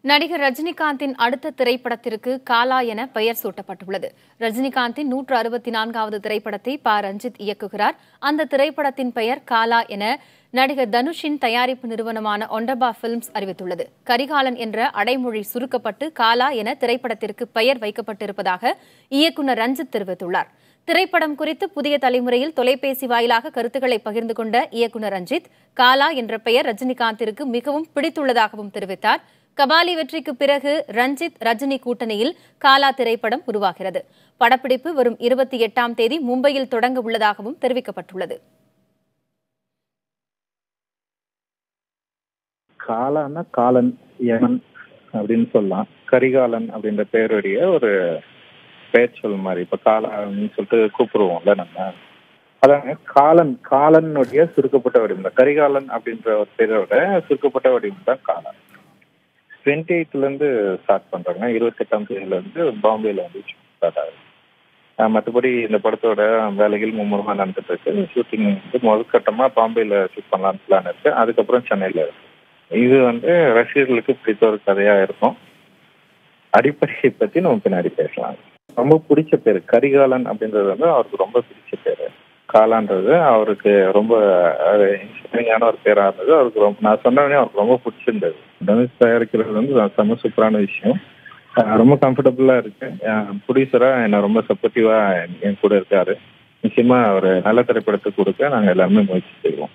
நடிகர் ரஜினிகாந்தின் அடுத்த திரைப்படத்திற்கு காலா என பெயர் சூட்டப்பட்டுள்ளது. ரஜினிகாந்தின் 164வது திரைப்படத்தை ரஞ்சித் இயக்குகிறார். அந்த திரைப்படத்தின் பெயர் காலா என நடிகர் தனுஷின் தயாரிப்பு நிறுவனமான ஒண்டபா பிலிம்ஸ் அறிவித்துள்ளது. கரிகாலன் என்ற அடைமொழி சுருக்கப்பட்டு காலா என திரைப்படத்திற்கு பெயர் வைக்கப்பட்டிருப்பதாக இயக்குநர் ரஞ்சித் தெரிவித்துள்ளார். திரைப்படம் குறித்து புதிய தலைமுறையில் தொலைபேசி வாயிலாக கருத்துக்களை பகிர்ந்து கொண்ட இயக்குநர் ரஞ்சித், காலா என்ற பெயர் ரஜினிகாந்திற்கு மிகவும் பிடித்துள்ளதாகவும் தெரிவித்தார். கபாலி வெற்றிக்கு பிறகு ரஞ்சித் ரஜினி கூட்டணியில் காலா திரைப்படம் உருவாகிறது. படப்பிடிப்பு வரும் 28ஆம் தேதி மும்பையில் தொடங்க உள்ளதாகவும் தெரிவிக்கப்பட்டுள்ளது. காலான்னா காலன், யமன் அப்படின்னு சொல்லலாம். கரிகாலன் அப்படின்ற பெயருடைய ஒரு பெயர் சொல் மாதிரி. இப்ப காலான்னு சொல்லிட்டு கூப்பிடுவோம்ல நம்ம. அதாங்க காலன், காலனுடைய சுருக்கப்பட்ட வடிவம் தான். கரிகாலன் அப்படின்ற ஒரு பேரோட சுருக்கப்பட்ட வடிவம் தான் காலன். 28ல இருந்து ஸ்டார்ட் பண்றாங்க. 28ஆம் தேதியில இருந்து பாம்பேல வந்து ஸ்டார்ட் ஆகுது. மற்றபடி இந்த படத்தோட வேலைகள் மும்முரமா நடந்துட்டு இருக்கு. ஷூட்டிங் வந்து முதல் கட்டமா பாம்பேல ஷூட் பண்ணலாம்னு பிளான் இருக்கு. அதுக்கப்புறம் சென்னையில இருக்கு. இது வந்து ரசிகர்களுக்கு பிடித்த ஒரு கதையா இருக்கும். அடிப்படையை பத்தி நம்ம பின்னாடி பேசலாம். ரொம்ப பிடிச்ச பேரு கரிகாலன் அப்படின்றது வந்து அவருக்கு ரொம்ப பிடிச்ச பேரு. காலான்றது அவருக்கு ரொம்ப இன்ஸ்பைரிங்கான ஒரு பேரா இருந்தது. அவருக்கு ரொம்ப, நான் சொன்னவனே அவருக்கு ரொம்ப பிடிச்சிருந்தது. தனுஷ் தயாரிக்கிறது வந்து செம்ம சூப்பரான விஷயம். ரொம்ப கம்ஃபர்டபுளா இருக்கு. ப்ரொடியூசரா என்ன ரொம்ப சப்போர்ட்டிவா என் கூட இருக்காரு. நிச்சயமா ஒரு நல்ல திரைப்படத்தை கொடுக்க நாங்க எல்லாருமே முயற்சி செய்வோம்.